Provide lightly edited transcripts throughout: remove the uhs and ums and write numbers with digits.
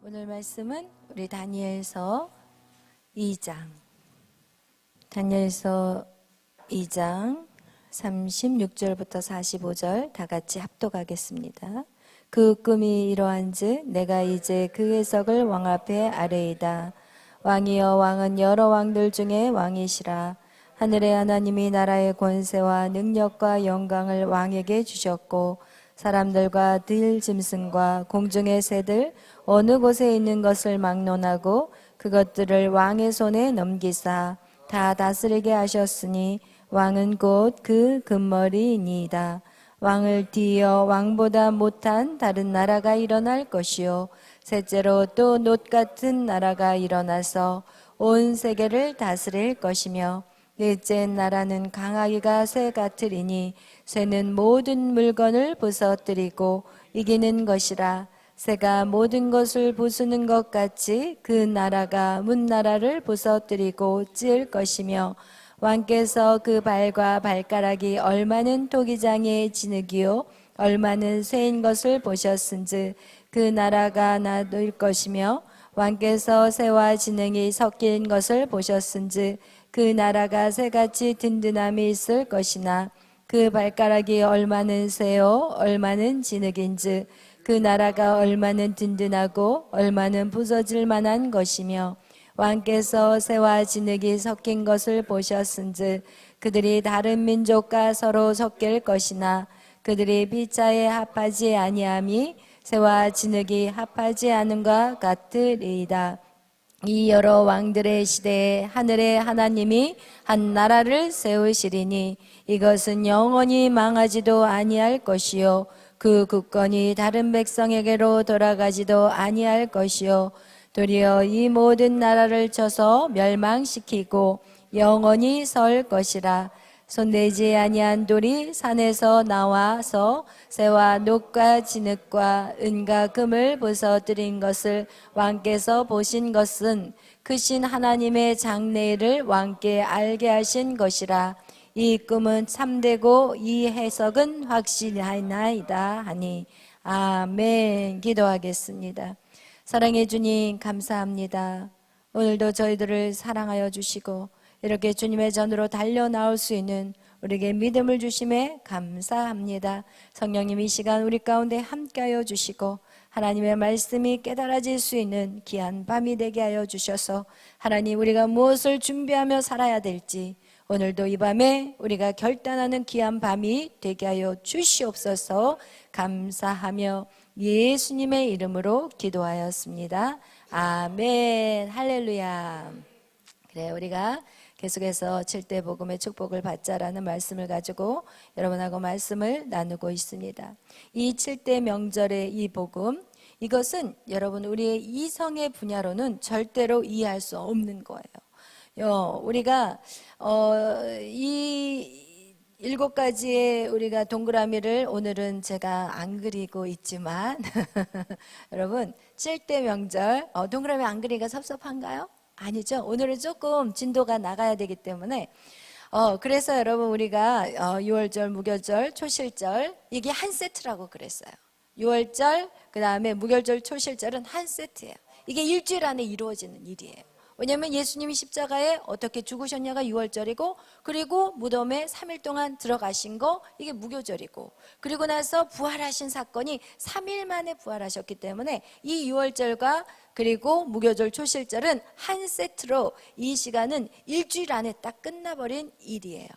오늘 말씀은 우리 다니엘서 2장 다니엘서 2장 36절부터 45절 다 같이 합독하겠습니다. 그 꿈이 이러한즉 내가 이제 그 해석을 왕 앞에 아뢰이다. 왕이여, 왕은 여러 왕들 중에 왕이시라. 하늘의 하나님이 나라의 권세와 능력과 영광을 왕에게 주셨고 사람들과 들짐승과 공중의 새들 어느 곳에 있는 것을 막론하고 그것들을 왕의 손에 넘기사 다 다스리게 하셨으니 왕은 곧 그 금머리이니이다. 왕을 뒤이어 왕보다 못한 다른 나라가 일어날 것이요 셋째로 또 놋 같은 나라가 일어나서 온 세계를 다스릴 것이며 넷째 나라는 강하기가 쇠 같으리니 쇠는 모든 물건을 부서뜨리고 이기는 것이라. 새가 모든 것을 부수는 것 같이 그 나라가 문나라를 부서뜨리고 찢을 것이며 왕께서 그 발과 발가락이 얼마는 토기장의 진흙이요 얼마는 쇠인 것을 보셨은즉 그 나라가 나눌 것이며 왕께서 쇠와 진흙이 섞인 것을 보셨은즉 그 나라가 새같이 든든함이 있을 것이나 그 발가락이 얼마는 쇠요 얼마는 진흙인즉 그 나라가 얼마는 든든하고 얼마는 부서질 만한 것이며 왕께서 쇠와 진흙이 섞인 것을 보셨은즉 그들이 다른 민족과 서로 섞일 것이나 그들이 피차에 합하지 아니함이 쇠와 진흙이 합하지 않음과 같으리이다. 이 여러 왕들의 시대에 하늘의 하나님이 한 나라를 세우시리니 이것은 영원히 망하지도 아니할 것이요 그 국권이 다른 백성에게로 돌아가지도 아니할 것이요 도리어 이 모든 나라를 쳐서 멸망시키고 영원히 설 것이라. 손대지 아니한 돌이 산에서 나와서 쇠와 놋과 진흙과 은과 금을 부서뜨린 것을 왕께서 보신 것은 크신 하나님의 장래일을 왕께 알게 하신 것이라. 이 꿈은 참되고 이 해석은 확실하나이다 하니 아멘. 기도하겠습니다. 사랑해 주님 감사합니다. 오늘도 저희들을 사랑하여 주시고 이렇게 주님의 전으로 달려 나올 수 있는 우리에게 믿음을 주심에 감사합니다. 성령님 이 시간 우리 가운데 함께하여 주시고 하나님의 말씀이 깨달아질 수 있는 귀한 밤이 되게 하여 주셔서 하나님 우리가 무엇을 준비하며 살아야 될지 오늘도 이 밤에 우리가 결단하는 귀한 밤이 되게 하여 주시옵소서. 감사하며 예수님의 이름으로 기도하였습니다. 아멘. 할렐루야. 그래, 우리가 계속해서 7대 복음의 축복을 받자라는 말씀을 가지고 여러분하고 말씀을 나누고 있습니다. 이 7대 명절의 이 복음, 이것은 여러분 우리의 이성의 분야로는 절대로 이해할 수 없는 거예요. 우리가 이 7가지의 우리가 동그라미를 오늘은 제가 안 그리고 있지만 여러분 7대 명절 동그라미 안 그리기가 섭섭한가요? 아니죠. 오늘은 조금 진도가 나가야 되기 때문에 그래서 여러분 우리가 6월절, 무교절, 초실절 이게 한 세트라고 그랬어요. 6월절, 그 다음에 무교절, 초실절은 한 세트예요. 이게 일주일 안에 이루어지는 일이에요. 왜냐하면 예수님이 십자가에 어떻게 죽으셨냐가 6월절이고 그리고 무덤에 3일 동안 들어가신 거 이게 무교절이고 그리고 나서 부활하신 사건이 3일 만에 부활하셨기 때문에 이 6월절과 그리고 무교절 초실절은 한 세트로 이 시간은 일주일 안에 딱 끝나버린 일이에요.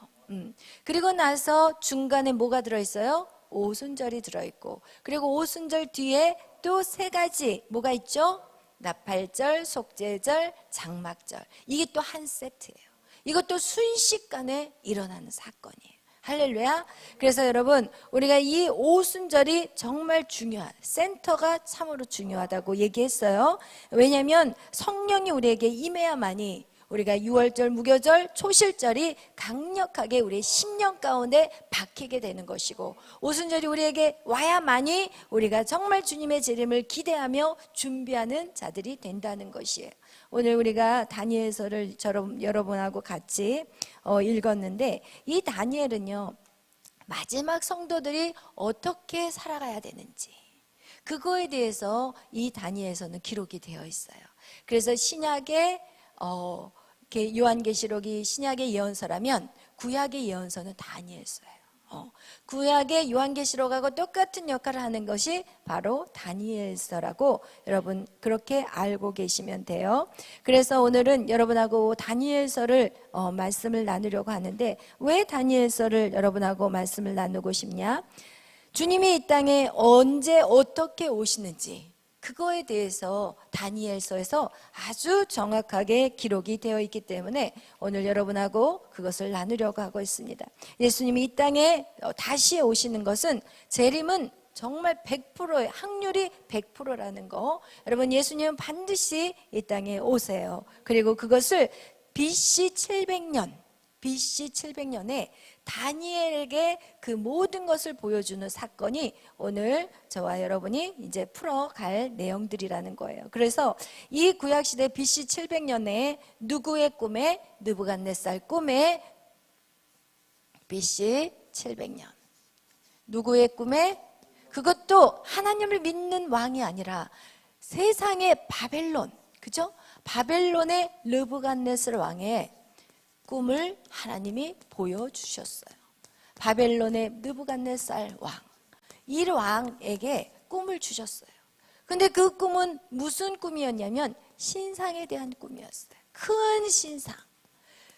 그리고 나서 중간에 뭐가 들어있어요? 오순절이 들어있고 그리고 오순절 뒤에 또 3가지 뭐가 있죠? 나팔절, 속죄절, 장막절 이게 또 한 세트예요. 이것도 순식간에 일어나는 사건이에요. 할렐루야. 그래서 여러분 우리가 이 오순절이 정말 중요한 센터가 참으로 중요하다고 얘기했어요. 왜냐하면 성령이 우리에게 임해야만이 우리가 6월절, 무교절, 초실절이 강력하게 우리의 심령 가운데 박히게 되는 것이고 오순절이 우리에게 와야만이 우리가 정말 주님의 재림을 기대하며 준비하는 자들이 된다는 것이에요. 오늘 우리가 다니엘서를 여러분하고 같이 읽었는데 이 다니엘은요 마지막 성도들이 어떻게 살아가야 되는지 그거에 대해서 이 다니엘서는 기록이 되어 있어요. 그래서 신약의 요한계시록이 신약의 예언서라면 구약의 예언서는 다니엘서예요. 구약의 요한계시록하고 똑같은 역할을 하는 것이 바로 다니엘서라고 여러분 그렇게 알고 계시면 돼요. 그래서 오늘은 여러분하고 다니엘서를 말씀을 나누려고 하는데, 왜 다니엘서를 여러분하고 말씀을 나누고 싶냐? 주님이 이 땅에 언제 어떻게 오시는지 그거에 대해서 다니엘서에서 아주 정확하게 기록이 되어 있기 때문에 오늘 여러분하고 그것을 나누려고 하고 있습니다. 예수님이 이 땅에 다시 오시는 것은, 재림은 정말 100%의 확률이 100%라는 거, 여러분 예수님은 반드시 이 땅에 오세요. 그리고 그것을 BC 700년에 다니엘에게 그 모든 것을 보여주는 사건이 오늘 저와 여러분이 이제 풀어갈 내용들이라는 거예요. 그래서 이 구약시대 BC 700년에 누구의 꿈에? 느부갓네살 꿈에 BC 700년. 누구의 꿈에? 그것도 하나님을 믿는 왕이 아니라 세상의 바벨론, 그죠? 바벨론의 느부갓네살 왕의 꿈을 하나님이 보여주셨어요. 바벨론의 느부갓네살 왕, 이 왕에게 꿈을 주셨어요. 근데 그 꿈은 무슨 꿈이었냐면 신상에 대한 꿈이었어요. 큰 신상.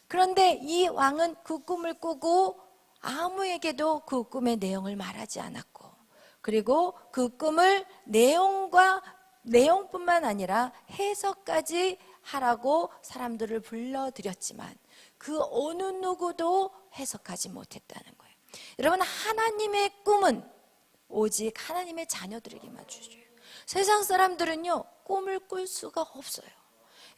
그런데 이 왕은 그 꿈을 꾸고 아무에게도 그 꿈의 내용을 말하지 않았고, 그리고 그 꿈을 내용뿐만 아니라 해석까지 하라고 사람들을 불러들였지만 그 어느 누구도 해석하지 못했다는 거예요. 여러분, 하나님의 꿈은 오직 하나님의 자녀들에게만 주셔요. 세상 사람들은요, 꿈을 꿀 수가 없어요.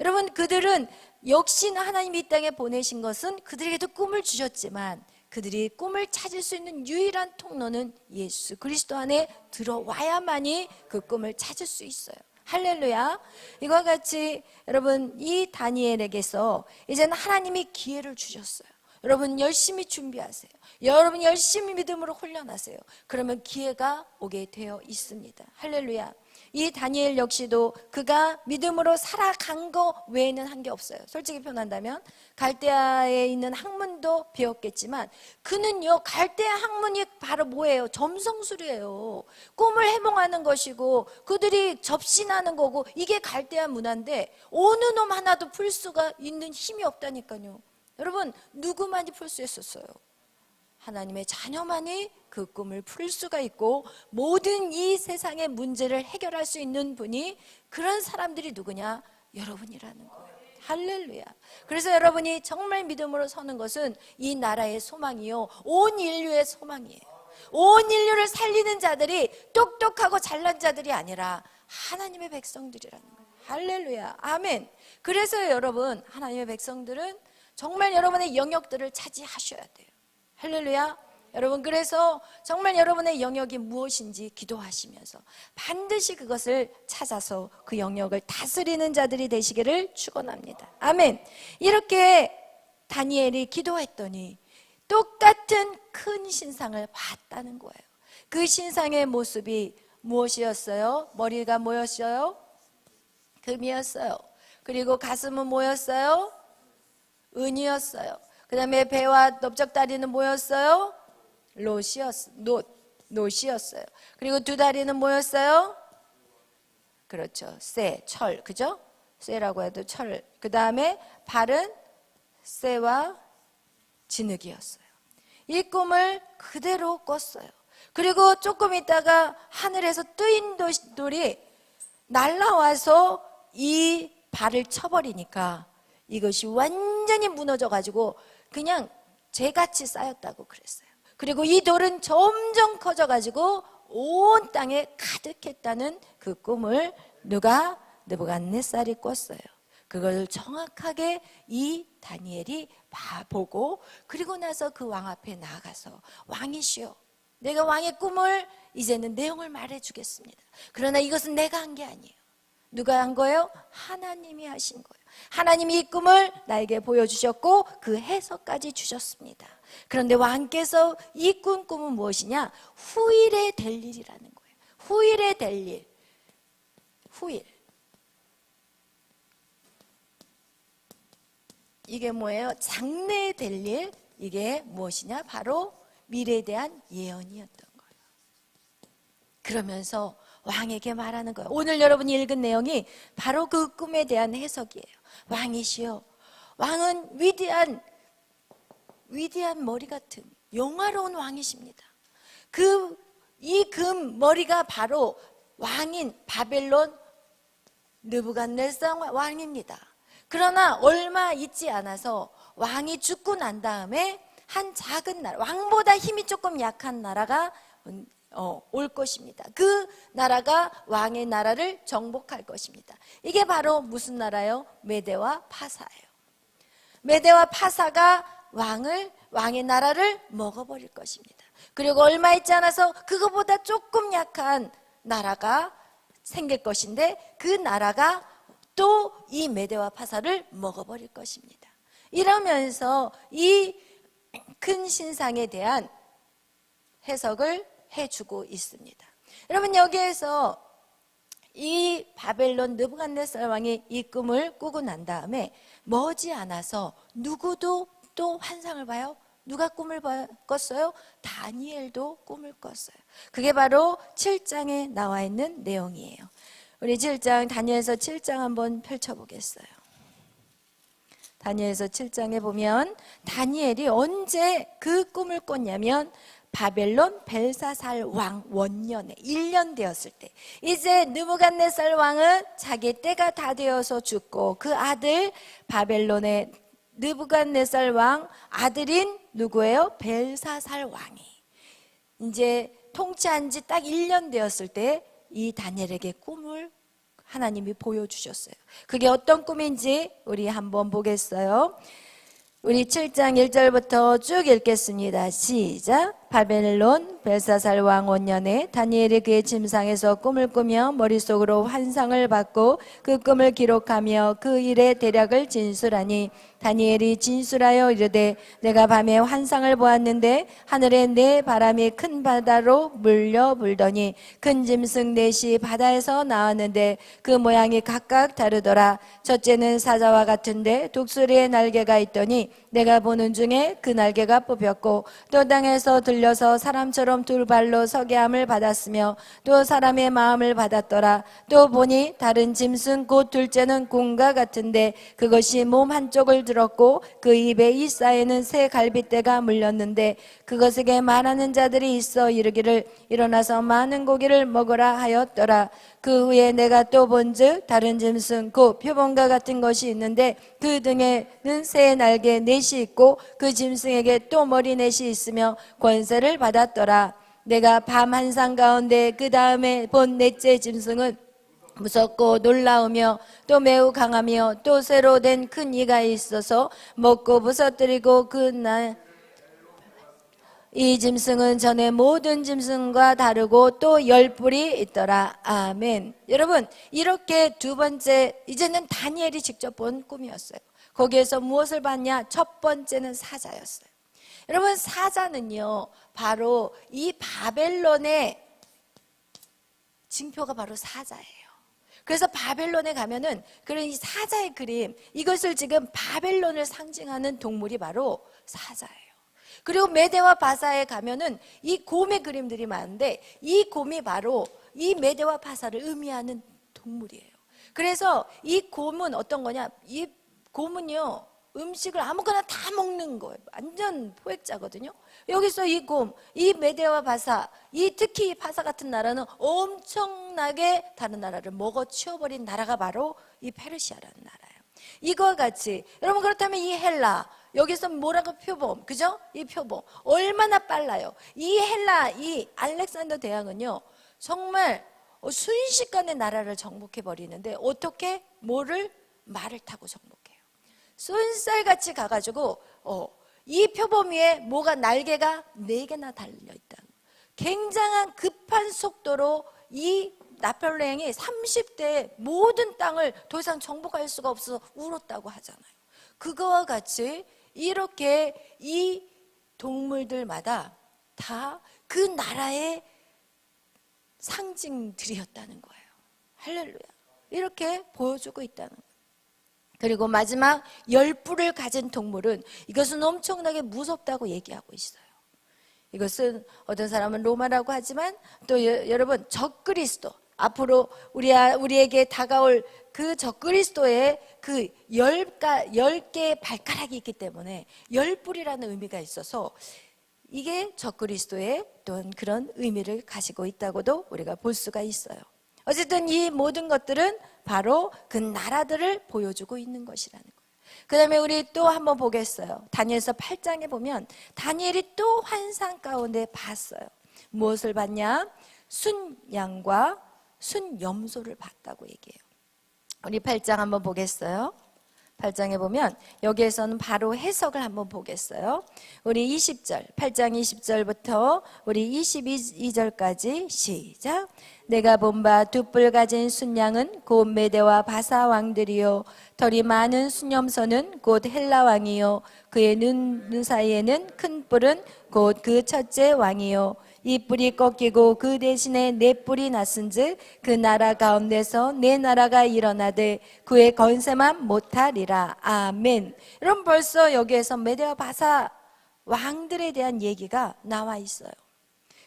여러분, 그들은 역시나 하나님이 이 땅에 보내신 것은 그들에게도 꿈을 주셨지만 그들이 꿈을 찾을 수 있는 유일한 통로는 예수 그리스도 안에 들어와야만이 그 꿈을 찾을 수 있어요. 할렐루야. 이와 같이 여러분, 이 다니엘에게서 이제는 하나님이 기회를 주셨어요. 여러분 열심히 준비하세요. 여러분 열심히 믿음으로 훈련하세요. 그러면 기회가 오게 되어 있습니다. 할렐루야. 이 다니엘 역시도 그가 믿음으로 살아간 거 외에는 한 게 없어요. 솔직히 표현한다면 갈대아에 있는 학문도 배웠겠지만 그는요, 갈대아 학문이 바로 뭐예요? 점성술이에요. 꿈을 해몽하는 것이고 그들이 접신하는 거고, 이게 갈대아 문화인데 어느 놈 하나도 풀 수가 있는 힘이 없다니까요. 여러분, 누구만이 풀 수 있었어요? 하나님의 자녀만이 그 꿈을 풀 수가 있고, 모든 이 세상의 문제를 해결할 수 있는 분이, 그런 사람들이 누구냐? 여러분이라는 거예요. 할렐루야. 그래서 여러분이 정말 믿음으로 서는 것은 이 나라의 소망이요, 온 인류의 소망이에요. 온 인류를 살리는 자들이 똑똑하고 잘난 자들이 아니라 하나님의 백성들이라는 거예요. 할렐루야. 아멘. 그래서 여러분, 하나님의 백성들은 정말 여러분의 영역들을 차지하셔야 돼요. 할렐루야. 여러분, 그래서 정말 여러분의 영역이 무엇인지 기도하시면서 반드시 그것을 찾아서 그 영역을 다스리는 자들이 되시기를 축원합니다. 아멘. 이렇게 다니엘이 기도했더니 똑같은 큰 신상을 봤다는 거예요. 그 신상의 모습이 무엇이었어요? 머리가 뭐였어요? 금이었어요. 그리고 가슴은 뭐였어요? 은이었어요. 그 다음에 배와 넓적다리는 뭐였어요? 놋이었어요. 그리고 두 다리는 뭐였어요? 그렇죠. 철, 그죠? 쇠라고 해도 철. 그 다음에 발은 쇠와 진흙이었어요. 이 꿈을 그대로 꿨어요. 그리고 조금 있다가 하늘에서 뜨인 돌이 날라와서 이 발을 쳐버리니까 이것이 완전히 무너져가지고 그냥 재같이 쌓였다고 그랬어요. 그리고 이 돌은 점점 커져가지고 온 땅에 가득했다는 그 꿈을 느부갓네살이 꿨어요. 그걸 정확하게 이 다니엘이 보고, 그리고 나서 그 왕 앞에 나가서 왕이시여, 내가 왕의 꿈을 이제는 내용을 말해주겠습니다. 그러나 이것은 내가 한 게 아니에요. 누가 한 거예요? 하나님이 하신 거예요. 하나님이 이 꿈을 나에게 보여주셨고 그 해석까지 주셨습니다. 그런데 왕께서 이 꿈은 무엇이냐? 후일에 될 일이라는 거예요. 후일에 될 일, 후일. 이게 뭐예요? 장래에 될 일, 이게 무엇이냐? 바로 미래에 대한 예언이었던 거예요. 그러면서 왕에게 말하는 거예요. 오늘 여러분이 읽은 내용이 바로 그 꿈에 대한 해석이에요. 왕이시여, 왕은 위대한 머리 같은 영화로운 왕이십니다. 이 금 머리가 바로 왕인 바벨론 느부갓네살 왕입니다. 그러나 얼마 있지 않아서 왕이 죽고 난 다음에 한 작은 나라, 왕보다 힘이 조금 약한 나라가 올 것입니다. 그 나라가 왕의 나라를 정복할 것입니다. 이게 바로 무슨 나라요? 메대와 파사예요. 메대와 파사가 왕의 나라를 먹어버릴 것입니다. 그리고 얼마 있지 않아서 그거보다 조금 약한 나라가 생길 것인데 그 나라가 또 이 메대와 파사를 먹어버릴 것입니다. 이러면서 이 큰 신상에 대한 해석을 해주고 있습니다. 여러분, 여기에서 이 바벨론 느부갓네살 왕이 이 꿈을 꾸고 난 다음에 머지않아서 누구도 또 환상을 봐요. 누가 꿈을 꿨어요? 다니엘도 꿈을 꿨어요. 그게 바로 7장에 나와 있는 내용이에요. 우리 7장, 다니엘서 7장 한번 펼쳐보겠어요. 다니엘서 7장에 보면 다니엘이 언제 그 꿈을 꿨냐면 바벨론 벨사살 왕 원년에 1년 되었을 때, 이제 느부갓네살 왕은 자기 때가 다 되어서 죽고 그 아들 바벨론의 느부갓네살 왕 아들인 누구예요? 벨사살 왕이 이제 통치한 지 딱 1년 되었을 때 이 다니엘에게 꿈을 하나님이 보여주셨어요. 그게 어떤 꿈인지 우리 한번 보겠어요. 우리 7장 1절부터 쭉 읽겠습니다. 시작. 바벨론 벨사살 왕 원년에 다니엘이 그의 침상에서 꿈을 꾸며 머릿속으로 환상을 받고 그 꿈을 기록하며 그 일의 대략을 진술하니 다니엘이 진술하여 이르되 내가 밤에 환상을 보았는데 하늘에 네 바람이 큰 바다로 물려 불더니 큰 짐승 넷이 바다에서 나왔는데 그 모양이 각각 다르더라. 첫째는 사자와 같은데 독수리의 날개가 있더니 내가 보는 중에 그 날개가 뽑혔고 또 땅에서 들려서 사람처럼 두 발로 서게 함을 받았으며 또 사람의 마음을 받았더라. 또 보니 다른 짐승 곧 둘째는 공과 같은데 그것이 몸 한쪽을 들었고 그 입에 이싸에는 새 갈빗대가 물렸는데 그것에게 말하는 자들이 있어 이르기를 일어나서 많은 고기를 먹으라 하였더라. 그 후에 내가 또 본즉 다른 짐승 곧 표범과 같은 것이 있는데 그 등에는 새 날개 넷이 있고 그 짐승에게 또 머리 넷이 있으며 권세를 받았더라. 내가 밤 한상 가운데 그 다음에 본 넷째 짐승은 무섭고 놀라우며 또 매우 강하며 또 새로 된 큰 이가 있어서 먹고 부서뜨리고 이 짐승은 전에 모든 짐승과 다르고 또 열뿔이 있더라. 아멘. 여러분, 이렇게 두 번째, 이제는 다니엘이 직접 본 꿈이었어요. 거기에서 무엇을 봤냐? 첫 번째는 사자였어요. 여러분, 사자는요 바로 이 바벨론의 징표가 바로 사자예요. 그래서 바벨론에 가면은 그런 이 사자의 그림, 이것을 지금 바벨론을 상징하는 동물이 바로 사자예요. 그리고 메대와 바사에 가면은 이 곰의 그림들이 많은데 이 곰이 바로 이 메대와 바사를 의미하는 동물이에요. 그래서 이 곰은 어떤 거냐? 이 곰은요 음식을 아무거나 다 먹는 거예요. 완전 포획자거든요. 여기서 이 곰, 이 메대와 바사, 특히 이 바사 같은 나라는 엄청나게 다른 나라를 먹어 치워버린 나라가 바로 이 페르시아라는 나라예요. 이거와 같이 여러분, 그렇다면 이 헬라, 여기서 뭐라고 표범, 그죠? 이 표범 얼마나 빨라요. 이 헬라, 이 알렉산더 대왕은요 정말 순식간에 나라를 정복해 버리는데 어떻게? 말을 타고 정복해요. 쏜살같이 가가지고 이 표범 위에 뭐가 날개가 4개나 달려있다. 굉장한 급한 속도로 이 나폴레옹이 30대에 모든 땅을 더 이상 정복할 수가 없어서 울었다고 하잖아요. 그거와 같이 이렇게 이 동물들마다 다 그 나라의 상징들이었다는 거예요. 할렐루야. 이렇게 보여주고 있다는 거예요. 그리고 마지막 10뿔을 가진 동물은 이것은 엄청나게 무섭다고 얘기하고 있어요. 이것은 어떤 사람은 로마라고 하지만 또 여러분 적그리스도, 앞으로 우리에게 다가올 그 적그리스도의 그 10개의 발가락이 있기 때문에 10뿔이라는 의미가 있어서 이게 적그리스도의 또한 그런 의미를 가지고 있다고도 우리가 볼 수가 있어요. 어쨌든 이 모든 것들은 바로 그 나라들을 보여주고 있는 것이라는 거예요. 그 다음에 우리 또 한번 보겠어요. 다니엘서 8장에 보면 다니엘이 또 환상 가운데 봤어요. 무엇을 봤냐? 순양과 순염소를 봤다고 얘기해요. 우리 8장 한번 보겠어요. 8장에 보면 여기에서는 바로 해석을 한번 보겠어요. 우리 20절, 8장 20절부터 우리 22절까지 시작. 내가 본 바 두 뿔 가진 순양은 곧 메대와 바사 왕들이요 털이 많은 순염소는 곧 헬라 왕이요 그의 눈 사이에는 큰 뿔은 곧 그 첫째 왕이요 이 뿔이 꺾이고 그 대신에 네 뿔이 났은즉 그 나라 가운데서 네 나라가 일어나되 그의 건세만 못하리라. 아멘. 여러분 벌써 여기에서 메대와 바사 왕들에 대한 얘기가 나와 있어요.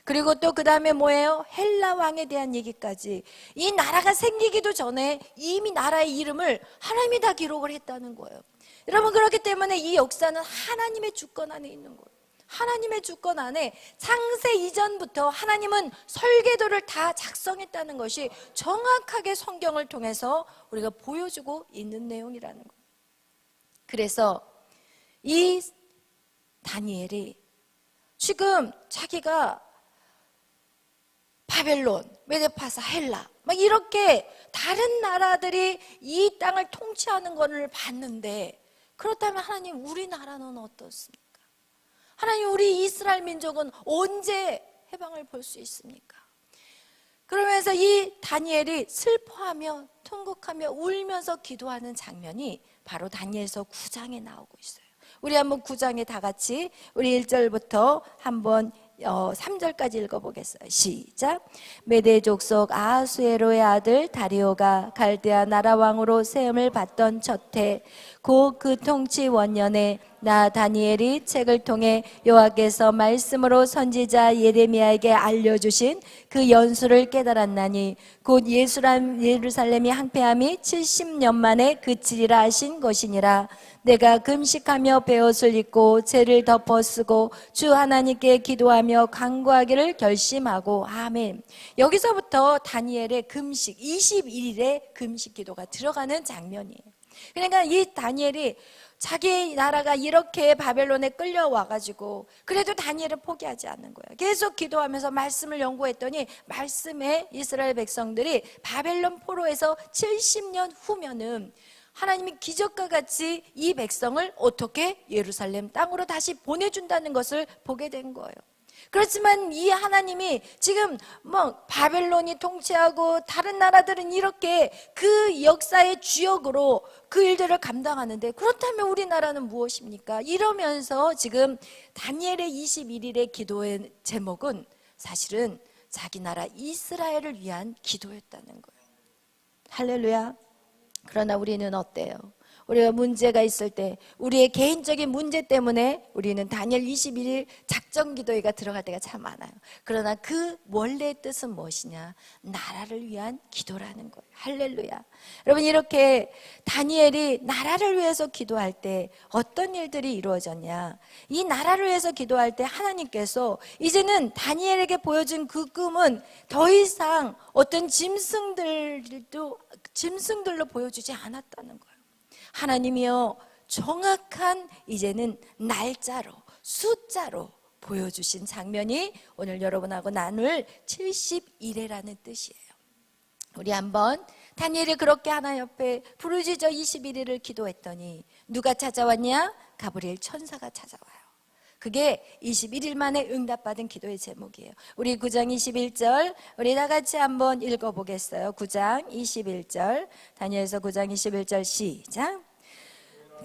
그리고 또 그 다음에 뭐예요? 헬라 왕에 대한 얘기까지. 이 나라가 생기기도 전에 이미 나라의 이름을 하나님이 다 기록을 했다는 거예요. 여러분 그렇기 때문에 이 역사는 하나님의 주권 안에 있는 거예요. 하나님의 주권 안에 창세 이전부터 하나님은 설계도를 다 작성했다는 것이 정확하게 성경을 통해서 우리가 보여주고 있는 내용이라는 거예요. 그래서 이 다니엘이 지금 자기가 바벨론, 메데파사, 헬라 막 이렇게 다른 나라들이 이 땅을 통치하는 것을 봤는데 그렇다면 하나님 우리나라는 어떻습니까? 하나님 우리 이스라엘 민족은 언제 해방을 볼 수 있습니까? 그러면서 이 다니엘이 슬퍼하며 통곡하며 울면서 기도하는 장면이 바로 다니엘서 9장에 나오고 있어요. 우리 한번 9장에 다 같이 우리 1절부터 한번 3절까지 읽어보겠어요. 시작. 메대 족속 아하수에로의 아들 다리오가 갈대아 나라 왕으로 세움을 받던 첫해 곧 그 통치 원년에 나 다니엘이 책을 통해 여호와께서 말씀으로 선지자 예레미야에게 알려주신 그 연수를 깨달았나니 곧 예루살렘이 항폐함이 70년 만에 그치리라 하신 것이니라. 내가 금식하며 베옷을 입고 죄를 덮어 쓰고 주 하나님께 기도하며 간구하기를 결심하고. 아멘. 여기서부터 다니엘의 금식 21일의 금식 기도가 들어가는 장면이에요. 그러니까 이 다니엘이 자기 나라가 이렇게 바벨론에 끌려와가지고 그래도 다니엘은 포기하지 않는 거예요. 계속 기도하면서 말씀을 연구했더니 말씀에 이스라엘 백성들이 바벨론 포로에서 70년 후면은 하나님이 기적과 같이 이 백성을 어떻게 예루살렘 땅으로 다시 보내준다는 것을 보게 된 거예요. 그렇지만 이 하나님이 지금 바벨론이 통치하고 다른 나라들은 이렇게 그 역사의 주역으로 그 일들을 감당하는데 그렇다면 우리나라는 무엇입니까? 이러면서 지금 다니엘의 21일의 기도의 제목은 사실은 자기 나라 이스라엘을 위한 기도였다는 거예요. 할렐루야. 그러나 우리는 어때요? 우리가 문제가 있을 때 우리의 개인적인 문제 때문에 우리는 다니엘 21일 작정기도회가 들어갈 때가 참 많아요. 그러나 그 원래의 뜻은 무엇이냐? 나라를 위한 기도라는 거예요. 할렐루야. 여러분 이렇게 다니엘이 나라를 위해서 기도할 때 어떤 일들이 이루어졌냐? 이 나라를 위해서 기도할 때 하나님께서 이제는 다니엘에게 보여준 그 꿈은 더 이상 어떤 짐승들로 보여주지 않았다는 거예요. 하나님이여 정확한 이제는 날짜로 숫자로 보여주신 장면이 오늘 여러분하고 나눌 70일이라는 뜻이에요. 우리 한번 다니엘이 그렇게 하나 옆에 부르짖어 21일을 기도했더니 누가 찾아왔냐? 가브리엘 천사가 찾아와요. 그게 21일 만에 응답받은 기도의 제목이에요. 우리 9장 21절 우리 다 같이 한번 읽어보겠어요. 9장 21절 다니엘서 9장 21절 시작.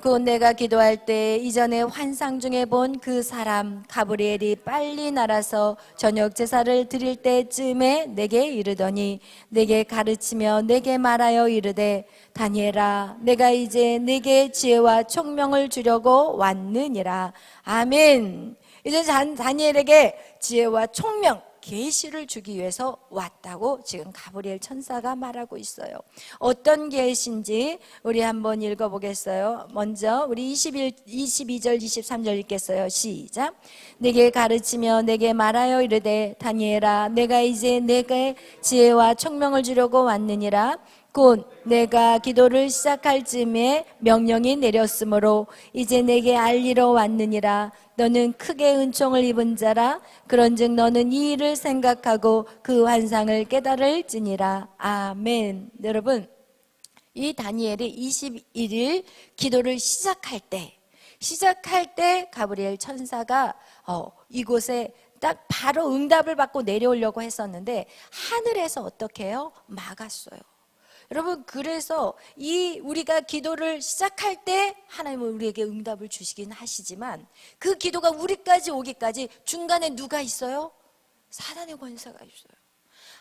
그 내가 기도할 때 이전에 환상 중에 본 그 사람 가브리엘이 빨리 날아서 저녁 제사를 드릴 때쯤에 내게 이르더니 내게 가르치며 내게 말하여 이르되 다니엘아 내가 이제 내게 지혜와 총명을 주려고 왔느니라. 아멘. 이제 다니엘에게 지혜와 총명 계시를 주기 위해서 왔다고 지금 가브리엘 천사가 말하고 있어요. 어떤 계시인지 우리 한번 읽어보겠어요. 먼저 우리 22절 23절 읽겠어요. 시작. 내게 가르치며 내게 말하여 이르되 다니엘아 내가 이제 내게 지혜와 총명을 주려고 왔느니라. 곧 내가 기도를 시작할 즈음에 명령이 내렸으므로 이제 내게 알리러 왔느니라. 너는 크게 은총을 입은 자라. 그런즉 너는 이 일을 생각하고 그 환상을 깨달을지니라. 아멘. 여러분, 이 다니엘이 21일 기도를 시작할 때 가브리엘 천사가 이곳에 딱 바로 응답을 받고 내려오려고 했었는데 하늘에서 어떻게 해요? 막았어요. 여러분, 그래서 우리가 기도를 시작할 때 하나님은 우리에게 응답을 주시긴 하시지만 그 기도가 우리까지 오기까지 중간에 누가 있어요? 사단의 권세가 있어요.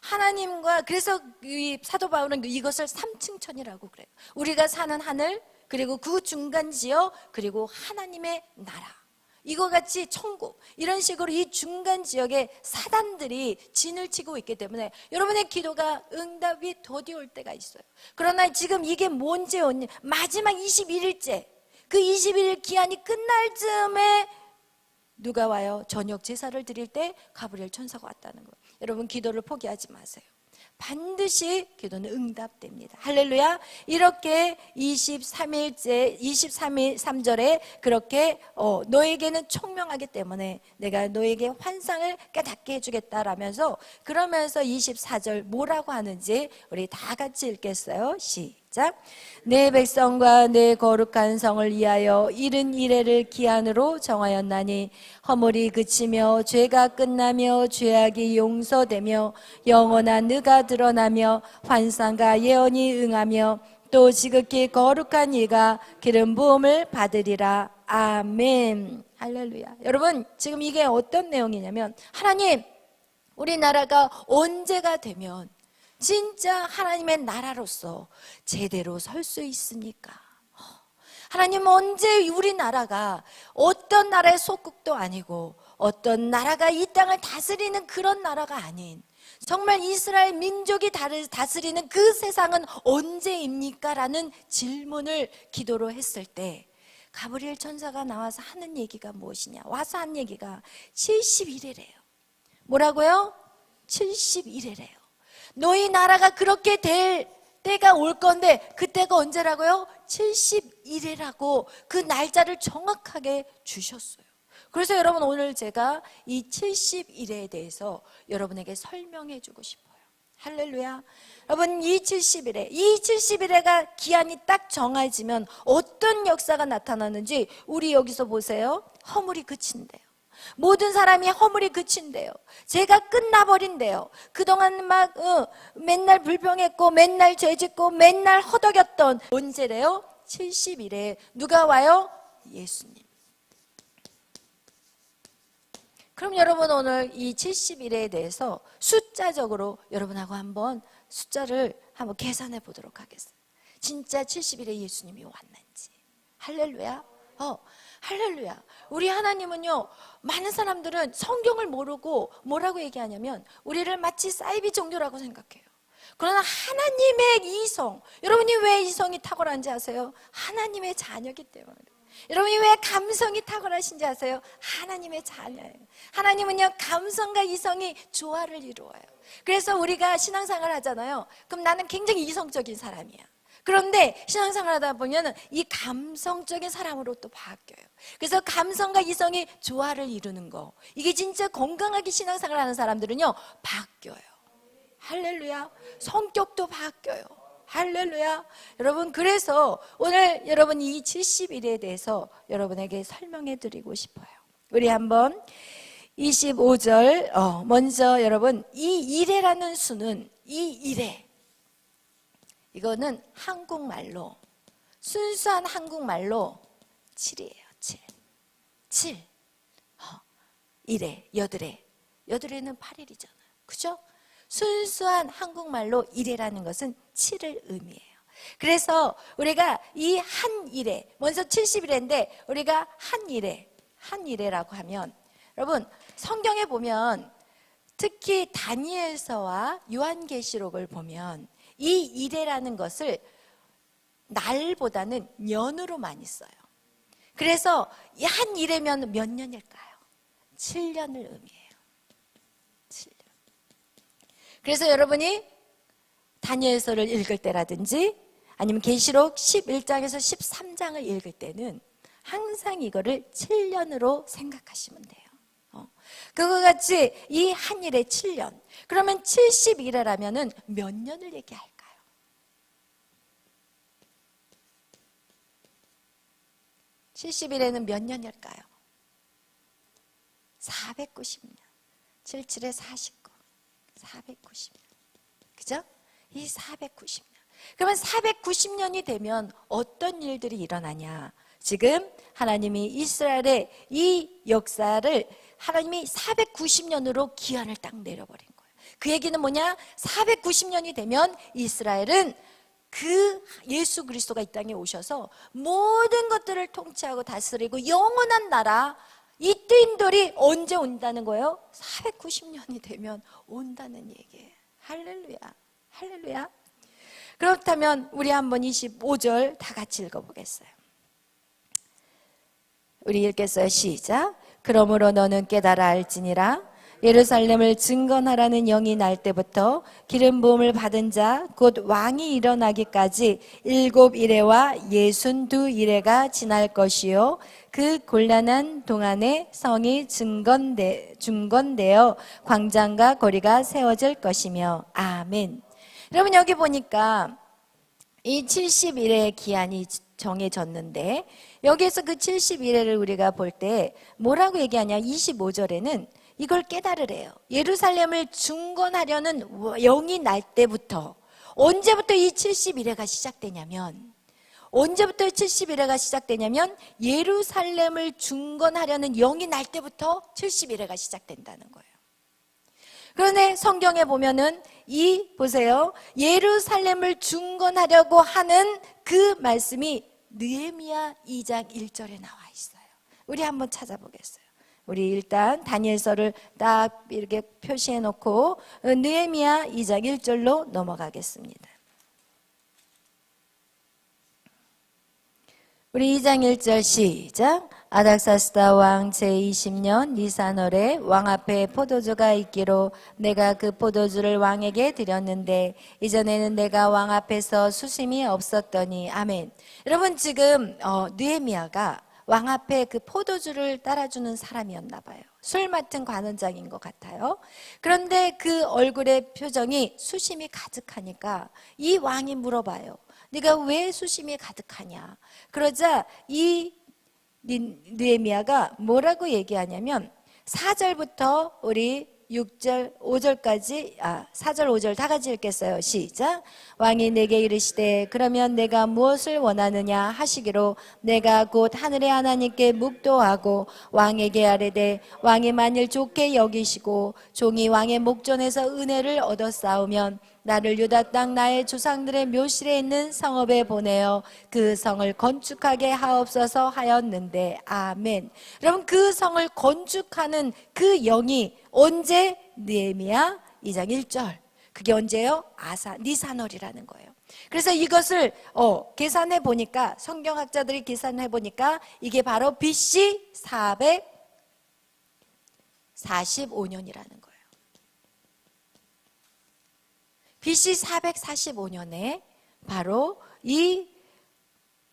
하나님과, 그래서 이 사도 바울은 이것을 삼층천이라고 그래요. 우리가 사는 하늘, 그리고 그 중간 지역, 그리고 하나님의 나라, 이거 같이 천국, 이런 식으로 이 중간 지역에 사단들이 진을 치고 있기 때문에 여러분의 기도가 응답이 더디 올 때가 있어요. 그러나 지금 이게 뭔지 마지막 21일째, 그 21일 기한이 끝날 즈음에 누가 와요? 저녁 제사를 드릴 때 가브리엘 천사가 왔다는 거예요. 여러분, 기도를 포기하지 마세요. 반드시 기도는 응답됩니다. 할렐루야. 이렇게 23절에 그렇게 너에게는 총명하기 때문에 내가 너에게 환상을 깨닫게 해주겠다라면서, 그러면서 24절 뭐라고 하는지 우리 다 같이 읽겠어요. 시작. 내 백성과 내 거룩한 성을 위하여 71회를 기한으로 정하였나니 허물이 그치며 죄가 끝나며 죄악이 용서되며 영원한 의가 드러나며 환상과 예언이 응하며 또 지극히 거룩한 이가 기름 부음을 받으리라. 아멘. 할렐루야. 여러분, 지금 이게 어떤 내용이냐면, 하나님, 우리나라가 언제가 되면 진짜 하나님의 나라로서 제대로 설 수 있습니까? 하나님, 언제 우리나라가 어떤 나라의 속국도 아니고 어떤 나라가 이 땅을 다스리는 그런 나라가 아닌 정말 이스라엘 민족이 다스리는 그 세상은 언제입니까? 라는 질문을 기도로 했을 때 가브리엘 천사가 나와서 하는 얘기가 무엇이냐? 와서 한 얘기가 71회래요. 뭐라고요? 71회래요. 너희 나라가 그렇게 될 때가 올 건데 그때가 언제라고요? 71회라고 그 날짜를 정확하게 주셨어요. 그래서 여러분, 오늘 제가 이 71회에 대해서 여러분에게 설명해 주고 싶어요. 할렐루야. 여러분, 이 71회가 기한이 딱 정해지면 어떤 역사가 나타나는지 우리 여기서 보세요. 허물이 그친대요. 모든 사람이 허물이 그친대요. 죄가 끝나버린대요. 그동안 맨날 불평했고 맨날 죄짓고 맨날 허덕였던, 언제래요? 70일에 누가 와요? 예수님. 그럼 여러분, 오늘 이 70일에 대해서 숫자적으로 여러분하고 한번 숫자를 한번 계산해 보도록 하겠습니다. 진짜 70일에 예수님이 왔는지. 할렐루야. 할렐루야. 우리 하나님은요, 많은 사람들은 성경을 모르고 뭐라고 얘기하냐면 우리를 마치 사이비 종교라고 생각해요. 그러나 하나님의 이성, 여러분이 왜 이성이 탁월한지 아세요? 하나님의 자녀이기 때문에. 여러분이 왜 감성이 탁월하신지 아세요? 하나님의 자녀예요. 하나님은요, 감성과 이성이 조화를 이루어요. 그래서 우리가 신앙생활 하잖아요. 그럼 나는 굉장히 이성적인 사람이야. 그런데 신앙생활 하다 보면 이 감성적인 사람으로 또 바뀌어요. 그래서 감성과 이성이 조화를 이루는 거, 이게 진짜 건강하게 신앙생활 하는 사람들은요, 바뀌어요. 할렐루야. 성격도 바뀌어요. 할렐루야. 여러분, 그래서 오늘 여러분 이 70일에 대해서 여러분에게 설명해 드리고 싶어요. 우리 한번 25절 먼저 여러분, 이 1회라는 수는, 이 1회, 이거는 한국말로 순수한 한국말로 7이에요. 7. 7. 일에, 여들에. 여들에는 8일이잖아요. 그죠? 순수한 한국말로 일이라는 것은 7을 의미해요. 그래서 우리가 이 한 일에, 먼저 70일인데 우리가 한 일에라고 하면, 여러분 성경에 보면 특히 다니엘서와 요한계시록을 보면 이 일에라는 것을 날보다는 년으로 많이 써요. 그래서 이 한 일에면 몇 년일까요? 7년을 의미해요. 7년. 그래서 여러분이 다니엘서를 읽을 때라든지 아니면 계시록 11장에서 13장을 읽을 때는 항상 이거를 7년으로 생각하시면 돼요. 그거 같이 이 한 일에 7년. 그러면 70일이라면 몇 년을 얘기할까요? 70일에는 몇 년일까요? 490년. 77에 49. 490년. 그죠? 이 490년. 그러면 490년이 되면 어떤 일들이 일어나냐? 지금 하나님이 이스라엘의 이 역사를 하나님이 490년으로 기한을 딱 내려버린 거예요. 그 얘기는 뭐냐? 490년이 되면 이스라엘은 그 예수 그리스도가 이 땅에 오셔서 모든 것들을 통치하고 다스리고 영원한 나라, 이 뜨인돌이 언제 온다는 거예요? 490년이 되면 온다는 얘기예요. 할렐루야. 할렐루야. 그렇다면 우리 한번 25절 다 같이 읽어보겠어요. 우리 읽겠어요. 시작. 그러므로 너는 깨달아 알지니라. 예루살렘을 증건하라는 영이 날 때부터 기름 부음을 받은 자 곧 왕이 일어나기까지 7이레와 62이레가 지날 것이요 그 곤란한 동안에 성이 중건되어 광장과 거리가 세워질 것이며 아멘. 여러분 여기 보니까 이 70일의 기한이 정해졌는데 여기에서 그 71회를 우리가 볼 때 뭐라고 얘기하냐? 25절에는 이걸 깨달으래요. 예루살렘을 중건하려는 영이 날 때부터, 언제부터 이 71회가 시작되냐면, 예루살렘을 중건하려는 영이 날 때부터 71회가 시작된다는 거예요. 그런데 성경에 보면은 보세요. 예루살렘을 중건하려고 하는 그 말씀이 느헤미야 2장 1절에 나와 있어요. 우리 한번 찾아보겠어요. 우리 일단 다니엘서를 딱 이렇게 표시해 놓고 느헤미야 2장 1절로 넘어가겠습니다. 우리 2장 1절 시작. 아닥사스다 왕 제20년 니산월에 왕 앞에 포도주가 있기로 내가 그 포도주를 왕에게 드렸는데 이전에는 내가 왕 앞에서 수심이 없었더니 아멘. 여러분 지금 느헤미야가 왕 앞에 그 포도주를 따라주는 사람이었나 봐요. 술 맡은 관원장인 것 같아요. 그런데 그 얼굴의 표정이 수심이 가득하니까 이 왕이 물어봐요. 네가 왜 수심이 가득하냐? 그러자 이 느헤미야가 뭐라고 얘기하냐면 4절부터 우리 6절, 5절까지 4절, 5절 다 같이 읽겠어요. 시작. 왕이 내게 이르시되 그러면 내가 무엇을 원하느냐 하시기로 내가 곧 하늘의 하나님께 묵도하고 왕에게 아뢰되 왕이 만일 좋게 여기시고 종이 왕의 목전에서 은혜를 얻었사오면 나를 유다 땅 나의 조상들의 묘실에 있는 성읍에 보내어 그 성을 건축하게 하옵소서 하였는데 아멘. 여러분 그 성을 건축하는 그 영이 언제? 느헤미야 2장 1절. 그게 언제요? 니산월이라는 거예요. 그래서 이것을 계산해 보니까 성경학자들이 계산해 보니까 이게 바로 BC 445년이라는 거예요. BC 445년에 바로 이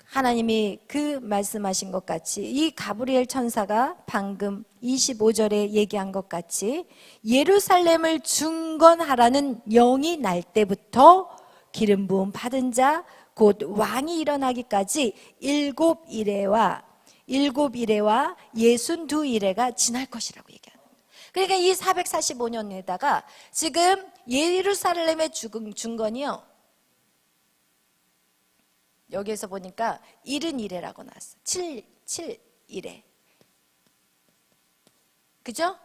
하나님이 그 말씀하신 것 같이 이 가브리엘 천사가 방금 25절에 얘기한 것 같이 예루살렘을 중건하라는 영이 날 때부터 기름 부음 받은 자 곧 왕이 일어나기까지 7이레와 62이레가 지날 것이라고 얘기하는 거예요. 그러니까 이 445년에다가 지금 예루살렘의 중건이요 여기에서 보니까 71회라고 나왔어. 7일에. 그죠?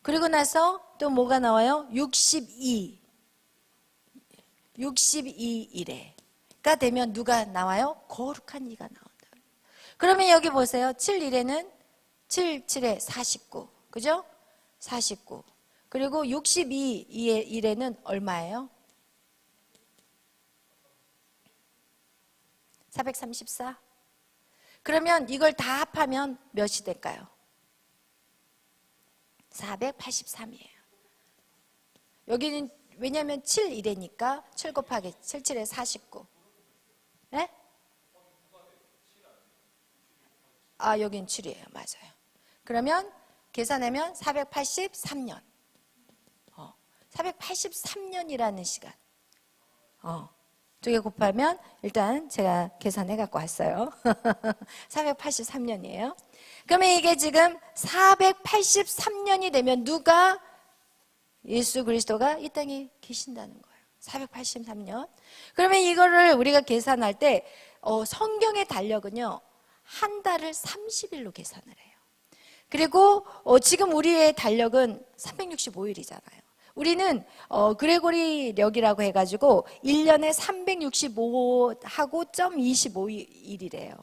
그리고 나서 또 뭐가 나와요? 62일에가 되면 누가 나와요? 거룩한 이가 나온다. 그러면 여기 보세요. 7일에는 7에 49. 그죠? 49. 그리고 62일에는 얼마예요? 434. 그러면 이걸 다 합하면 몇이 될까요? 483이에요. 여기는 왜냐하면 7일이니까 7 곱하기 7에 49. 네? 아, 여긴 7이에요. 맞아요. 그러면 계산하면 483년. 483년이라는 시간. 두 개 곱하면 일단 제가 계산해 갖고 왔어요. 483년이에요. 그러면 이게 지금 483년이 되면 누가 예수 그리스도가 이 땅에 계신다는 거예요. 483년. 그러면 이거를 우리가 계산할 때 성경의 달력은요. 한 달을 30일로 계산을 해요. 그리고 지금 우리의 달력은 365일이잖아요. 우리는 그레고리력이라고 해가지고 1년에 365하고 점 25일이래요.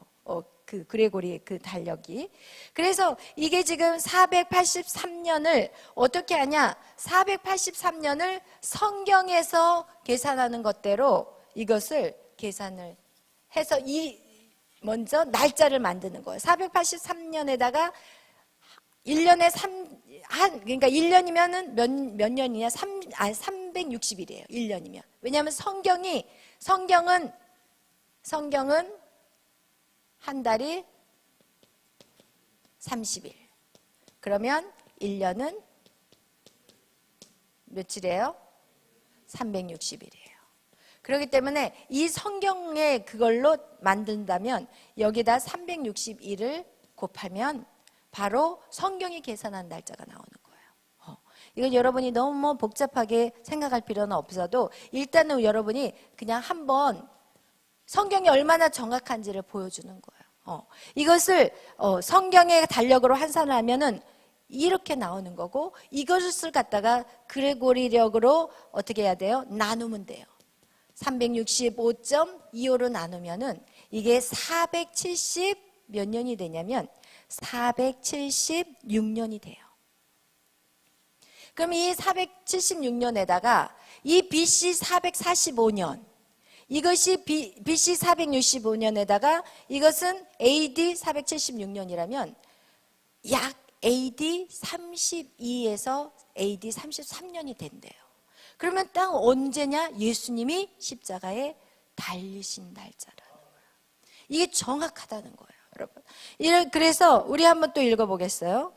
그 그레고리 그 달력이. 그래서 이게 지금 483년을 어떻게 하냐? 483년을 성경에서 계산하는 것대로 이것을 계산을 해서 먼저 날짜를 만드는 거예요. 483년에다가 1년에 그러니까 1년이면은 몇 년이냐? 360일이에요. 1년이면. 왜냐하면 성경은 한 달이 30일. 그러면 1년은 며칠이에요? 360일이에요. 그렇기 때문에 이 성경에 그걸로 만든다면 여기다 360일을 곱하면 바로 성경이 계산한 날짜가 나오는 거예요. 이건 여러분이 너무 복잡하게 생각할 필요는 없어도 일단은 여러분이 그냥 한번 성경이 얼마나 정확한지를 보여주는 거예요. 이것을 성경의 달력으로 환산하면은 이렇게 나오는 거고 이것을 갖다가 그레고리력으로 어떻게 해야 돼요? 나누면 돼요. 365.25로 나누면은 이게 470 몇 년이 되냐면 476년이 돼요. 그럼 이 476년에다가 이 BC 445년 이것이 BC 465년에다가 이것은 AD 476년이라면 약 AD 32에서 AD 33년이 된대요. 그러면 딱 언제냐? 예수님이 십자가에 달리신 날짜라는 거예요. 이게 정확하다는 거예요, 여러분. 그래서 우리 한번 또 읽어보겠어요.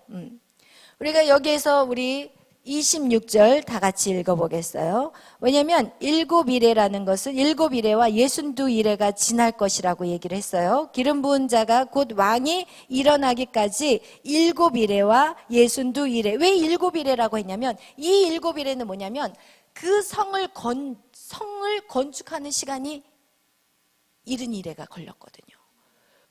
우리가 여기에서 우리 26절 다 같이 읽어보겠어요. 왜냐하면 7일에라는 것은 7일에와 62일에가 지날 것이라고 얘기를 했어요. 기름 부은 자가 곧 왕이 일어나기까지 7일에와 62일에. 왜 7일에라고 했냐면 이 7일에는 뭐냐면 그 성을 건축하는 시간이 70일에가 걸렸거든요.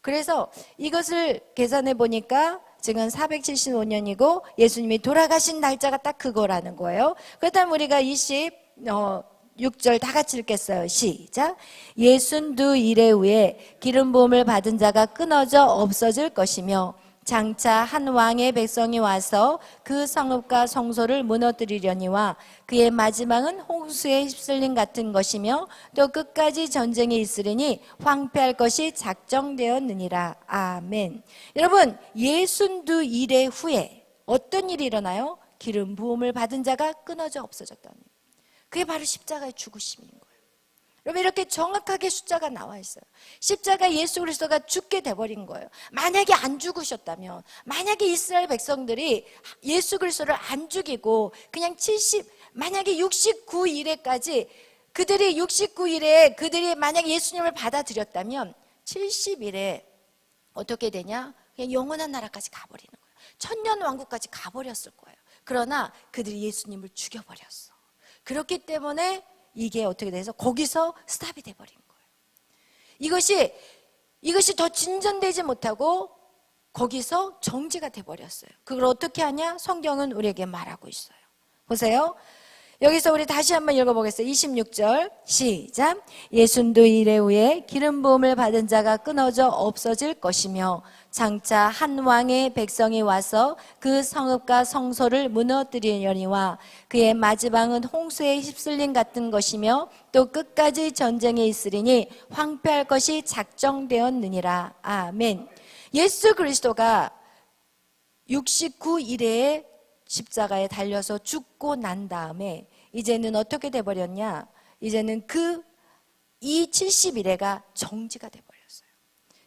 그래서 이것을 계산해 보니까 지금 475년이고 예수님이 돌아가신 날짜가 딱 그거라는 거예요. 그렇다면 우리가 26절 다 같이 읽겠어요. 시작. 62일에 후에 기름 부음을 받은 자가 끊어져 없어질 것이며 장차 한 왕의 백성이 와서 그 성읍과 성소를 무너뜨리려니와 그의 마지막은 홍수에 휩쓸림 같은 것이며 또 끝까지 전쟁이 있으리니 황폐할 것이 작정되었느니라. 아멘. 여러분 62일의 후에 어떤 일이 일어나요? 기름 부음을 받은 자가 끊어져 없어졌다는 거예요. 그게 바로 십자가의 죽으심인 거예요. 여러분 이렇게 정확하게 숫자가 나와 있어요. 십자가 예수 그리스도가 죽게 돼버린 거예요. 만약에 안 죽으셨다면, 만약에 이스라엘 백성들이 예수 그리스도를 안 죽이고 그냥 만약에 69일에까지 그들이 69일에 그들이 만약에 예수님을 받아들였다면 70일에 어떻게 되냐? 그냥 영원한 나라까지 가버리는 거예요. 천년 왕국까지 가버렸을 거예요. 그러나 그들이 예수님을 죽여버렸어. 그렇기 때문에 이게 어떻게 돼서 거기서 스탑이 돼버린 거예요. 이것이 더 진전되지 못하고 거기서 정지가 돼버렸어요. 그걸 어떻게 하냐? 성경은 우리에게 말하고 있어요. 보세요. 여기서 우리 다시 한번 읽어보겠어요. 26절 시작. 예순도 이래 후에 기름 부음을 받은 자가 끊어져 없어질 것이며 장차 한 왕의 백성이 와서 그 성읍과 성소를 무너뜨리려니와 그의 마지막은 홍수에 휩쓸림 같은 것이며 또 끝까지 전쟁에 있으리니 황폐할 것이 작정되었느니라. 아멘. 예수 그리스도가 69일에 십자가에 달려서 죽고 난 다음에 이제는 어떻게 돼버렸냐? 이제는 이 70일에가 정지가 돼버렸어요.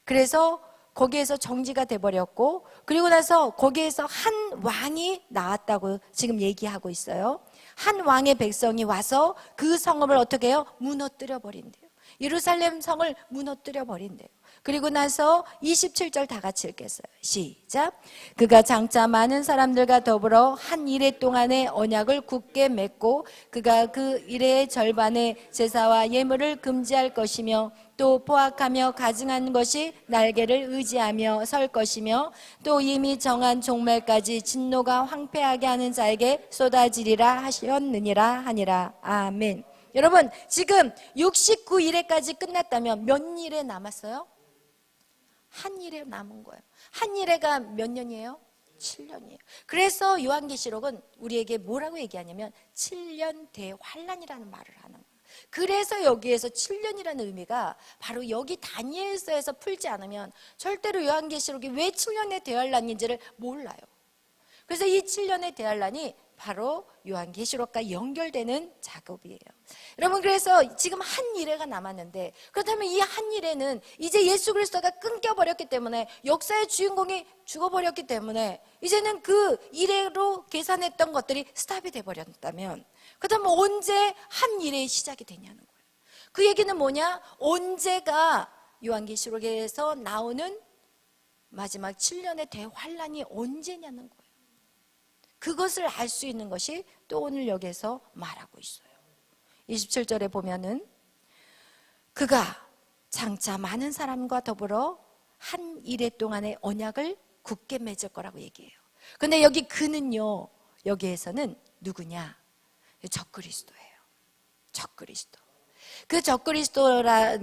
그래서 거기에서 정지가 돼버렸고, 그리고 나서 거기에서 한 왕이 나왔다고 지금 얘기하고 있어요. 한 왕의 백성이 와서 그 성읍을 어떻게 해요? 무너뜨려 버린대요. 예루살렘 성을 무너뜨려 버린대요. 그리고 나서 27절 다 같이 읽겠어요. 시작. 그가 장차 많은 사람들과 더불어 한 이레 동안의 언약을 굳게 맺고 그가 그 이레의 절반의 제사와 예물을 금지할 것이며 또 포악하며 가증한 것이 날개를 의지하며 설 것이며 또 이미 정한 종말까지 진노가 황폐하게 하는 자에게 쏟아지리라 하셨느니라 하니라. 아멘. 여러분, 지금 69일에까지 끝났다면 몇 일에 남았어요? 한 일에 남은 거예요. 한 일에가 몇 년이에요? 7년이에요. 그래서 요한계시록은 우리에게 뭐라고 얘기하냐면 7년 대환란이라는 말을 하는 거예요. 그래서 여기에서 7년이라는 의미가 바로 여기 다니엘서에서 풀지 않으면 절대로 요한계시록이 왜 7년의 대환란인지를 몰라요. 그래서 이 7년의 대환란이 바로 요한계시록과 연결되는 작업이에요. 여러분, 그래서 지금 한 일회가 남았는데, 그렇다면 이 한 일회는 이제 예수 그리스도가 끊겨버렸기 때문에, 역사의 주인공이 죽어버렸기 때문에 이제는 그 일회로 계산했던 것들이 스탑이 돼버렸다면, 그렇다면 언제 한 일회의 시작이 되냐는 거예요. 그 얘기는 뭐냐? 언제가 요한계시록에서 나오는 마지막 7년의 대환란이 언제냐는 거예요. 그것을 알 수 있는 것이 또 오늘 여기에서 말하고 있어요. 27절에 보면은 그가 장차 많은 사람과 더불어 한 일해 동안의 언약을 굳게 맺을 거라고 얘기해요. 근데 여기 그는요, 여기에서는 누구냐? 적그리스도예요. 적그리스도. 그 적그리스도가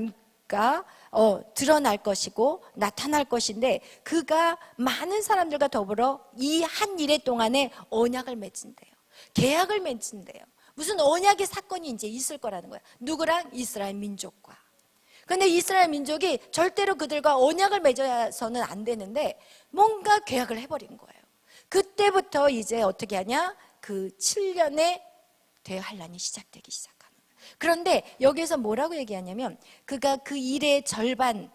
드러날 것이고 나타날 것인데, 그가 많은 사람들과 더불어 이 한 일해 동안에 언약을 맺은대요. 계약을 맺은대요. 무슨 언약의 사건이 이제 있을 거라는 거야. 누구랑? 이스라엘 민족과. 그런데 이스라엘 민족이 절대로 그들과 언약을 맺어서는 안 되는데 뭔가 계약을 해버린 거예요. 그때부터 이제 어떻게 하냐? 그 7년의 대환란이 시작되기 시작하는 거예요. 그런데 여기에서 뭐라고 얘기하냐면, 그가 그 일의 절반은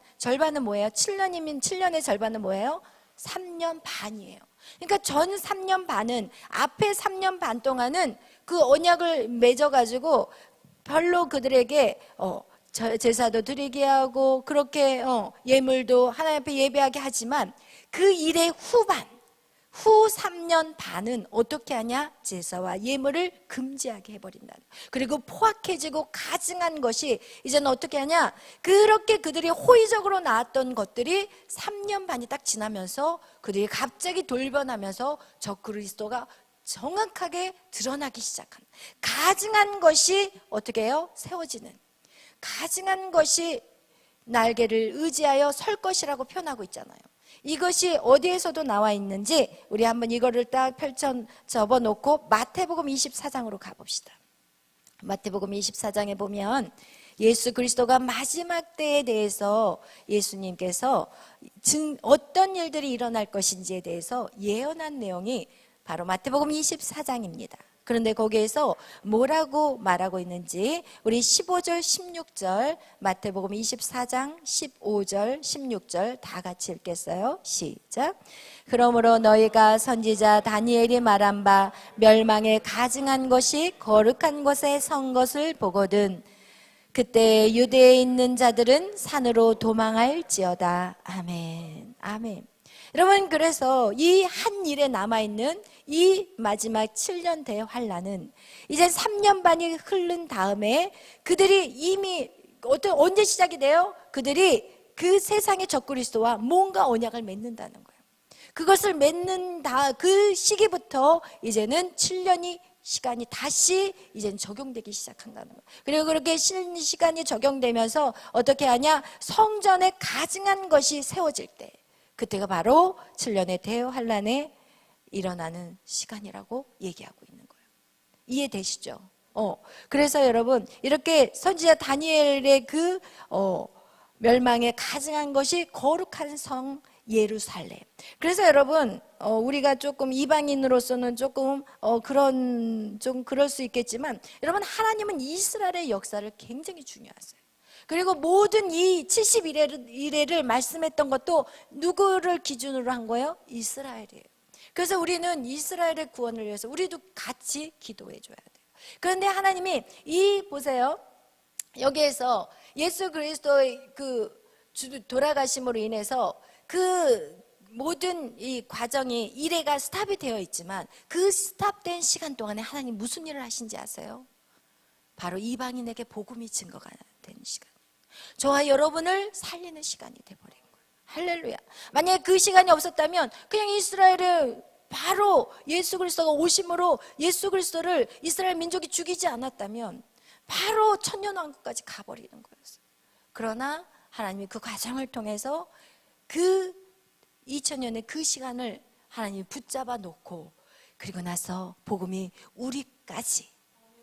뭐예요? 7년이면 7년의 절반은 뭐예요? 3년 반이에요. 그러니까 전 3년 반은, 앞에 3년 반 동안은 그 언약을 맺어가지고 별로 그들에게 제사도 드리게 하고 그렇게 예물도 하나님 앞에 예배하게 하지만, 그 일의 후 3년 반은 어떻게 하냐? 제사와 예물을 금지하게 해버린다는. 그리고 포악해지고 가증한 것이 이제는 어떻게 하냐? 그렇게 그들이 호의적으로 나왔던 것들이 3년 반이 딱 지나면서 그들이 갑자기 돌변하면서 적그리스도가 정확하게 드러나기 시작한, 가증한 것이 어떻게 해요? 세워지는, 가증한 것이 날개를 의지하여 설 것이라고 표현하고 있잖아요. 이것이 어디에서도 나와 있는지 우리 한번 이거를 딱 접어놓고 마태복음 24장으로 가봅시다. 마태복음 24장에 보면 예수 그리스도가 마지막 때에 대해서 예수님께서 어떤 일들이 일어날 것인지에 대해서 예언한 내용이 바로 마태복음 24장입니다. 그런데 거기에서 뭐라고 말하고 있는지 우리 15절 16절 마태복음 24장 15절 16절 다 같이 읽겠어요. 시작. 그러므로 너희가 선지자 다니엘이 말한 바 멸망에 가증한 것이 거룩한 곳에 선 것을 보거든 그때 유대에 있는 자들은 산으로 도망할지어다. 아멘. 아멘. 여러분, 그래서 이 한 일에 남아있는 이 마지막 7년 대환란은 이제 3년 반이 흐른 다음에 그들이 이미 언제 시작이 돼요? 그들이 그 세상의 적그리스도와 뭔가 언약을 맺는다는 거예요. 그것을 맺는 그 시기부터 이제는 7년이 시간이 다시 이제는 적용되기 시작한다는 거예요. 그리고 그렇게 시간이 적용되면서 어떻게 하냐? 성전에 가증한 것이 세워질 때, 그때가 바로 7년의 대환란에 일어나는 시간이라고 얘기하고 있는 거예요. 이해되시죠? 그래서 여러분, 이렇게 선지자 다니엘의 그 멸망에 가증한 것이 거룩한 성 예루살렘. 그래서 여러분, 우리가 조금 이방인으로서는 조금 좀 그럴 수 있겠지만, 여러분, 하나님은 이스라엘의 역사를 굉장히 중요하세요. 그리고 모든 이 70일회를 말씀했던 것도 누구를 기준으로 한 거예요? 이스라엘이에요. 그래서 우리는 이스라엘의 구원을 위해서 우리도 같이 기도해 줘야 돼요. 그런데 하나님이 보세요. 여기에서 예수 그리스도의 그 돌아가심으로 인해서 그 모든 이 과정이 일회가 스탑이 되어 있지만, 그 스탑된 시간 동안에 하나님 무슨 일을 하신지 아세요? 바로 이방인에게 복음이 증거가 된 시간, 저와 여러분을 살리는 시간이 돼버린 거예요. 할렐루야. 만약에 그 시간이 없었다면 그냥 이스라엘을 바로 예수 그리스도가 오심으로 예수 그리스도를 이스라엘 민족이 죽이지 않았다면 바로 천년왕국까지 가버리는 거였어요. 그러나 하나님이 그 과정을 통해서 그 2000년의 그 시간을 하나님이 붙잡아 놓고, 그리고 나서 복음이 우리까지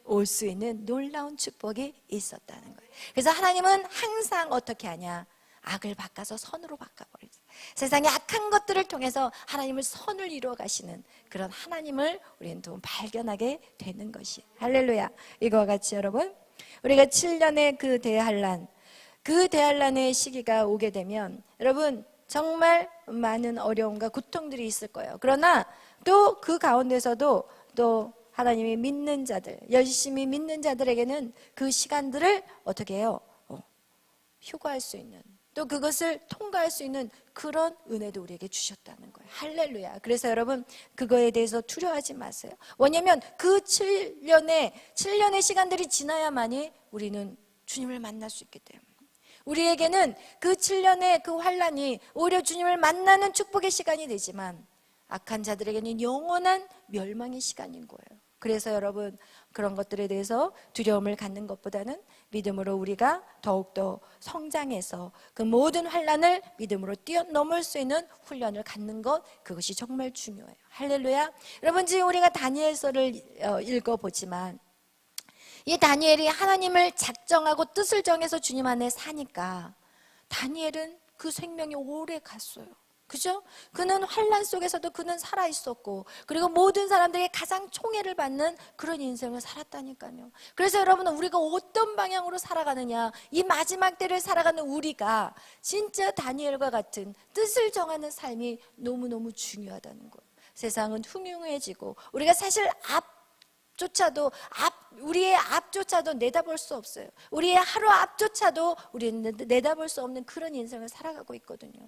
올 수 있는 놀라운 축복이 있었다는 거예요. 그래서 하나님은 항상 어떻게 하냐? 악을 바꿔서 선으로 바꿔버리죠. 세상의 악한 것들을 통해서 하나님을 선을 이루어 가시는 그런 하나님을 우리는 또 발견하게 되는 것이, 할렐루야. 이거와 같이 여러분, 우리가 7년의 그 대환란의 시기가 오게 되면 여러분 정말 많은 어려움과 고통들이 있을 거예요. 그러나 또 그 가운데서도 또 하나님이 믿는 자들, 열심히 믿는 자들에게는 그 시간들을 어떻게 해요? 휴거할 수 있는, 또 그것을 통과할 수 있는 그런 은혜도 우리에게 주셨다는 거예요. 할렐루야. 그래서 여러분 그거에 대해서 두려워하지 마세요. 왜냐하면 그 7년의 시간들이 지나야만이 우리는 주님을 만날 수 있기 때문에, 우리에게는 그 7년의 그 환란이 오히려 주님을 만나는 축복의 시간이 되지만, 악한 자들에게는 영원한 멸망의 시간인 거예요. 그래서 여러분 그런 것들에 대해서 두려움을 갖는 것보다는 믿음으로 우리가 더욱더 성장해서 그 모든 환란을 믿음으로 뛰어넘을 수 있는 훈련을 갖는 것, 그것이 정말 중요해요. 할렐루야. 여러분 지금 우리가 다니엘서를 읽어보지만, 이 다니엘이 하나님을 작정하고 뜻을 정해서 주님 안에 사니까 다니엘은 그 생명이 오래 갔어요. 그죠? 그는 환란 속에서도 그는 살아있었고, 그리고 모든 사람들에게 가장 총애를 받는 그런 인생을 살았다니까요. 그래서 여러분, 우리가 어떤 방향으로 살아가느냐, 이 마지막 때를 살아가는 우리가 진짜 다니엘과 같은 뜻을 정하는 삶이 너무너무 중요하다는 거예요. 세상은 흉흉해지고 우리가 사실 우리의 앞조차도 내다볼 수 없어요. 우리의 하루 앞조차도 우리는 내다볼 수 없는 그런 인생을 살아가고 있거든요.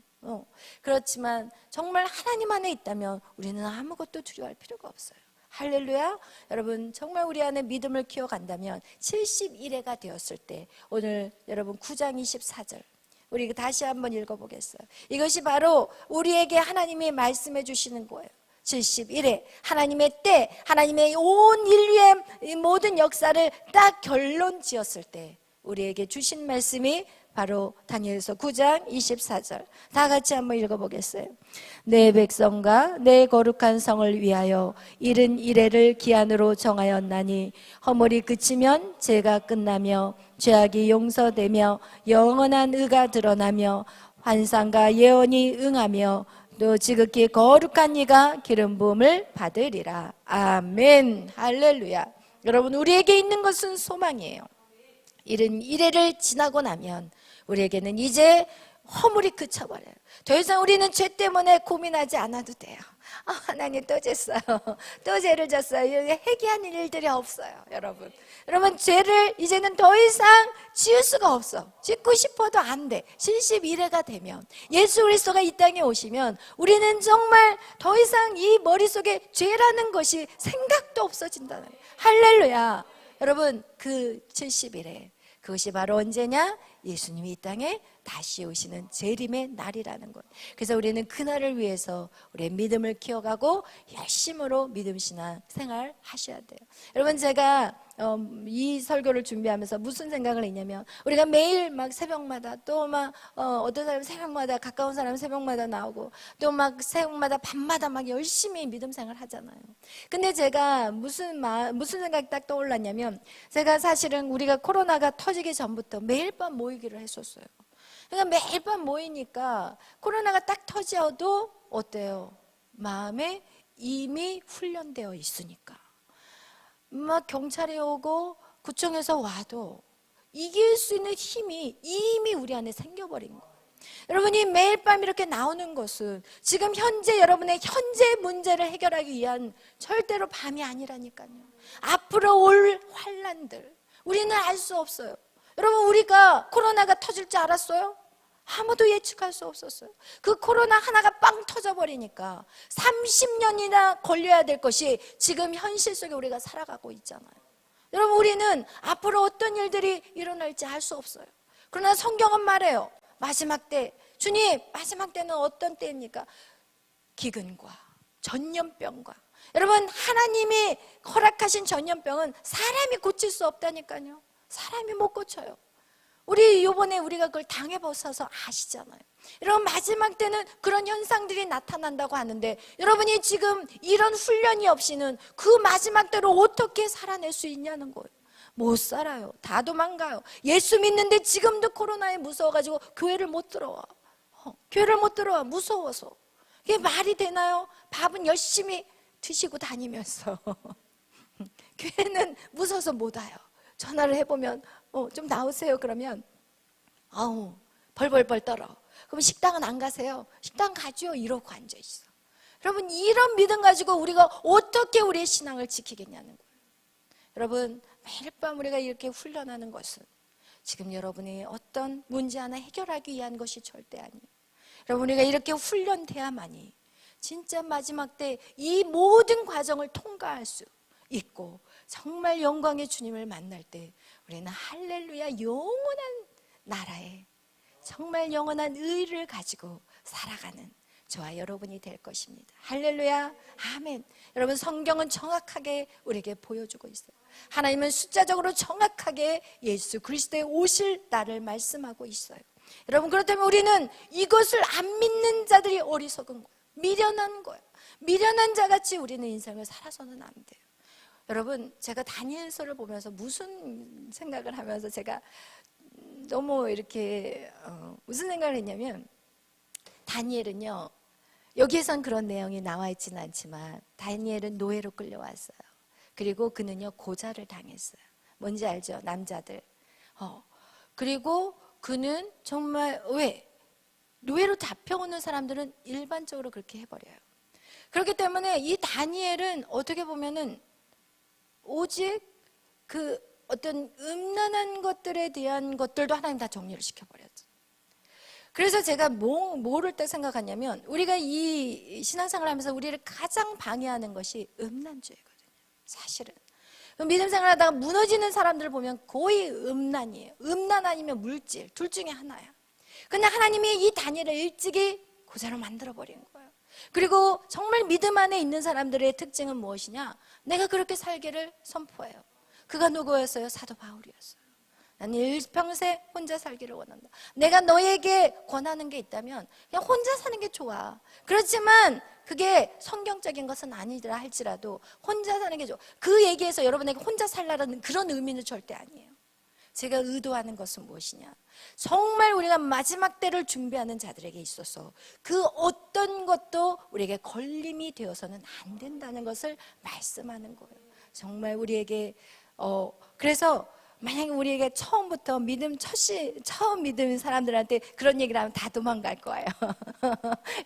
그렇지만 정말 하나님 안에 있다면 우리는 아무것도 두려워할 필요가 없어요. 할렐루야. 여러분 정말 우리 안에 믿음을 키워간다면 71회가 되었을 때, 오늘 여러분 9장 24절 우리 다시 한번 읽어보겠어요. 이것이 바로 우리에게 하나님이 말씀해 주시는 거예요. 71회 하나님의 때, 하나님의 온 인류의 모든 역사를 딱 결론 지었을 때 우리에게 주신 말씀이 바로 다니엘서 9장 24절 다 같이 한번 읽어보겠어요. 내 백성과 내 거룩한 성을 위하여 71회를 기한으로 정하였나니, 허물이 그치면 죄가 끝나며 죄악이 용서되며 영원한 의가 드러나며 환상과 예언이 응하며 또 지극히 거룩한 이가 기름 부음을 받으리라. 아멘. 할렐루야. 여러분 우리에게 있는 것은 소망이에요. 이른 이래를 지나고 나면 우리에게는 이제 허물이 그쳐버려요. 더 이상 우리는 죄 때문에 고민하지 않아도 돼요. 하나님 또 졌어요. 또 죄를 졌어요. 회개하는 일들이 없어요. 여러분 죄를 이제는 더 이상 지을 수가 없어. 짓고 싶어도 안 돼. 71회가 되면, 예수 그리스도가 이 땅에 오시면 우리는 정말 더 이상 이 머릿속에 죄라는 것이 생각도 없어진다는 거예요. 할렐루야. 여러분 그 71회, 그 그것이 바로 언제냐? 예수님이 이 땅에 다시 오시는 재림의 날이라는 것. 그래서 우리는 그날을 위해서 우리의 믿음을 키워가고 열심으로 믿음 신앙 생활 하셔야 돼요. 여러분, 제가 이 설교를 준비하면서 무슨 생각을 했냐면, 우리가 매일 막 새벽마다 또 막 어떤 사람 새벽마다, 가까운 사람 새벽마다 나오고 또 막 새벽마다 밤마다 막 열심히 믿음 생활 하잖아요. 근데 제가 무슨 생각이 딱 떠올랐냐면, 제가 사실은 우리가 코로나가 터지기 전부터 매일 밤 모이기를 했었어요. 그러니까 매일 밤 모이니까 코로나가 딱 터져도 어때요? 마음에 이미 훈련되어 있으니까. 막 경찰이 오고 구청에서 와도 이길 수 있는 힘이 이미 우리 안에 생겨버린 거예요. 여러분이 매일 밤 이렇게 나오는 것은 지금 현재 여러분의 현재 문제를 해결하기 위한 절대로 밤이 아니라니까요. 앞으로 올 환난들 우리는 알 수 없어요. 여러분, 우리가 코로나가 터질 줄 알았어요? 아무도 예측할 수 없었어요. 그 코로나 하나가 빵 터져버리니까 30년이나 걸려야 될 것이 지금 현실 속에 우리가 살아가고 있잖아요. 여러분, 우리는 앞으로 어떤 일들이 일어날지 알 수 없어요. 그러나 성경은 말해요. 마지막 때, 주님, 마지막 때는 어떤 때입니까? 기근과 전염병과. 여러분, 하나님이 허락하신 전염병은 사람이 고칠 수 없다니까요. 사람이 못 고쳐요. 우리 요번에 우리가 그걸 당해보셔서 아시잖아요. 여러분, 마지막 때는 그런 현상들이 나타난다고 하는데, 여러분이 지금 이런 훈련이 없이는 그 마지막 때로 어떻게 살아낼 수 있냐는 거예요. 못 살아요. 다 도망가요. 예수 믿는데 지금도 코로나에 무서워가지고 교회를 못 들어와. 교회를 못 들어와. 무서워서. 이게 말이 되나요? 밥은 열심히 드시고 다니면서 교회는 무서워서 못 와요. 전화를 해보면 좀 나오세요 그러면 아우 벌벌벌 떨어. 그럼 식당은 안 가세요? 식당 가죠. 이러고 앉아있어. 여러분, 이런 믿음 가지고 우리가 어떻게 우리의 신앙을 지키겠냐는 거예요. 여러분, 매일 밤 우리가 이렇게 훈련하는 것은 지금 여러분이 어떤 문제 하나 해결하기 위한 것이 절대 아니에요. 여러분, 우리가 이렇게 훈련돼야만이 진짜 마지막 때 이 모든 과정을 통과할 수 있고 정말 영광의 주님을 만날 때 우리는 할렐루야 영원한 나라에 정말 영원한 의를 가지고 살아가는 저와 여러분이 될 것입니다. 할렐루야, 아멘. 여러분, 성경은 정확하게 우리에게 보여주고 있어요. 하나님은 숫자적으로 정확하게 예수 그리스도의 오실 날을 말씀하고 있어요. 여러분, 그렇다면 우리는 이것을 안 믿는 자들이 어리석은 거예요. 미련한 거예요. 미련한 자같이 우리는 인생을 살아서는 안 돼요. 여러분, 제가 다니엘서를 보면서 무슨 생각을 하면서 제가 너무 이렇게 무슨 생각을 했냐면, 다니엘은요, 여기에선 그런 내용이 나와 있지는 않지만 다니엘은 노예로 끌려왔어요. 그리고 그는요 고자를 당했어요. 뭔지 알죠? 남자들. 그리고 그는 정말 왜? 노예로 잡혀오는 사람들은 일반적으로 그렇게 해버려요. 그렇기 때문에 이 다니엘은 어떻게 보면은 오직 그 어떤 음란한 것들에 대한 것들도 하나님 다 정리를 시켜버렸죠. 그래서 제가 뭐를 때 생각하냐면, 우리가 이 신앙생활을 하면서 우리를 가장 방해하는 것이 음란주의거든요. 사실은 믿음 생활하다가 무너지는 사람들을 보면 거의 음란이에요. 음란 아니면 물질, 둘 중에 하나야. 근데 하나님이 이 다니엘을 일찍이 고자로 만들어버린 거예요. 그리고 정말 믿음 안에 있는 사람들의 특징은 무엇이냐? 내가 그렇게 살기를 선포해요. 그가 누구였어요? 사도 바울이었어요. 나는 일평생 혼자 살기를 원한다. 내가 너에게 권하는 게 있다면 그냥 혼자 사는 게 좋아. 그렇지만 그게 성경적인 것은 아니더라 할지라도 혼자 사는 게 좋아. 그 얘기에서 여러분에게 혼자 살라는 그런 의미는 절대 아니에요. 제가 의도하는 것은 무엇이냐? 정말 우리가 마지막 때를 준비하는 자들에게 있어서 그 어떤 것도 우리에게 걸림이 되어서는 안 된다는 것을 말씀하는 거예요. 정말 우리에게 그래서 만약에 우리에게 처음부터 처음 믿은 사람들한테 그런 얘기를 하면 다 도망갈 거예요.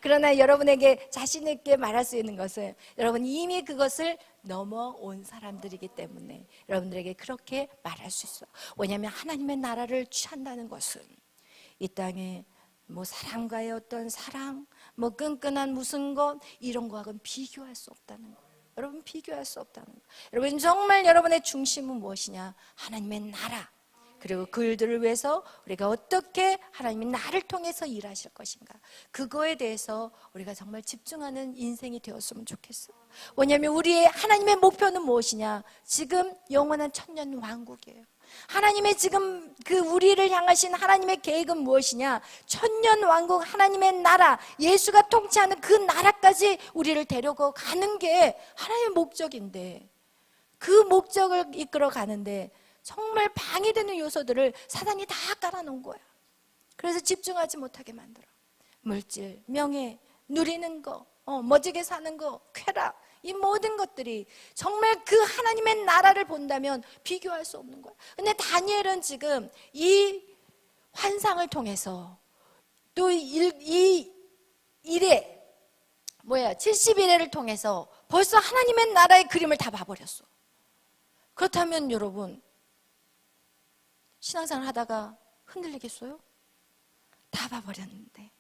그러나 여러분에게 자신 있게 말할 수 있는 것은 여러분 이미 그것을 넘어온 사람들이기 때문에 여러분들에게 그렇게 말할 수 있어요. 왜냐하면 하나님의 나라를 취한다는 것은 이 땅에 뭐 사람과의 어떤 사랑, 뭐 끈끈한 무슨 것 이런 거하고는 비교할 수 없다는 거예요. 여러분, 비교할 수 없다는 거예요. 여러분, 정말 여러분의 중심은 무엇이냐? 하나님의 나라. 그리고 그 일들을 위해서 우리가 어떻게 하나님이 나를 통해서 일하실 것인가, 그거에 대해서 우리가 정말 집중하는 인생이 되었으면 좋겠어요. 왜냐하면 우리의 하나님의 목표는 무엇이냐? 지금 영원한 천년 왕국이에요. 하나님의 지금 그 우리를 향하신 하나님의 계획은 무엇이냐? 천년 왕국, 하나님의 나라, 예수가 통치하는 그 나라까지 우리를 데려가 가는 게 하나님의 목적인데, 그 목적을 이끌어 가는데 정말 방해되는 요소들을 사단이 다 깔아놓은 거야. 그래서 집중하지 못하게 만들어. 물질, 명예, 누리는 거, 멋지게 사는 거, 쾌락, 이 모든 것들이 정말 그 하나님의 나라를 본다면 비교할 수 없는 거야. 근데 다니엘은 지금 이 환상을 통해서 또 이 일에 70일을 통해서 벌써 하나님의 나라의 그림을 다 봐버렸어. 그렇다면 여러분, 신앙생활 하다가 흔들리겠어요? 다 봐버렸는데,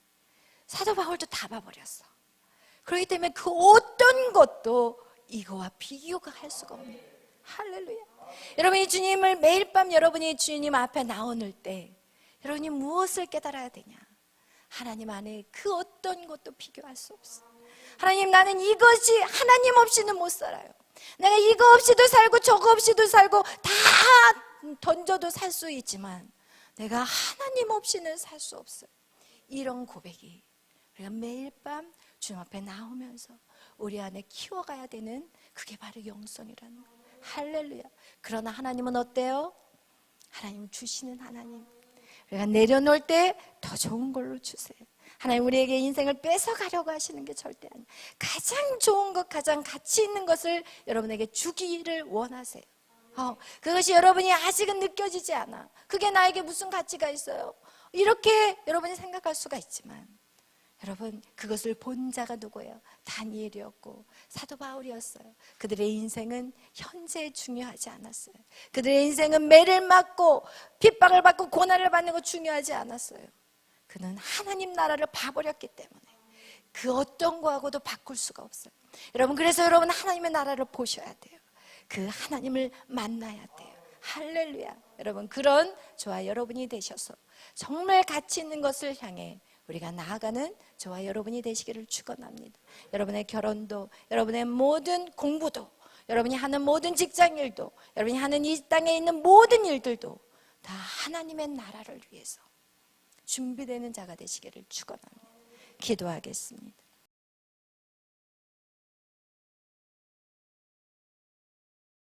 사도 바울도 다 봐버렸어. 그렇기 때문에 그 어떤 것도 이거와 비교가 할 수가 없는, 할렐루야. 여러분이 주님을 매일 밤 여러분이 주님 앞에 나오는 때 여러분이 무엇을 깨달아야 되냐? 하나님 안에 그 어떤 것도 비교할 수 없어. 하나님, 나는 이것이 하나님 없이는 못 살아요. 내가 이거 없이도 살고 저거 없이도 살고 다 던져도 살 수 있지만 내가 하나님 없이는 살 수 없어요. 이런 고백이 우리가 매일 밤 주님 앞에 나오면서 우리 안에 키워가야 되는, 그게 바로 영성이라는 거예요. 할렐루야. 그러나 하나님은 어때요? 하나님 주시는 하나님. 우리가 내려놓을 때 더 좋은 걸로 주세요. 하나님 우리에게 인생을 뺏어가려고 하시는 게 절대 아니에요. 가장 좋은 것, 가장 가치 있는 것을 여러분에게 주기를 원하세요. 그것이 여러분이 아직은 느껴지지 않아. 그게 나에게 무슨 가치가 있어요? 이렇게 여러분이 생각할 수가 있지만, 여러분, 그것을 본 자가 누구예요? 다니엘이었고 사도 바울이었어요. 그들의 인생은 현재에 중요하지 않았어요. 그들의 인생은 매를 맞고 핍박을 받고 고난을 받는 거 중요하지 않았어요. 그는 하나님 나라를 봐버렸기 때문에 그 어떤 거하고도 바꿀 수가 없어요. 여러분, 그래서 여러분 하나님의 나라를 보셔야 돼요. 그 하나님을 만나야 돼요. 할렐루야. 여러분, 그런 저와 여러분이 되셔서 정말 가치 있는 것을 향해 우리가 나아가는 저와 여러분이 되시기를 축원합니다. 여러분의 결혼도, 여러분의 모든 공부도, 여러분이 하는 모든 직장일도, 여러분이 하는 이 땅에 있는 모든 일들도 다 하나님의 나라를 위해서 준비되는 자가 되시기를 축원합니다. 기도하겠습니다.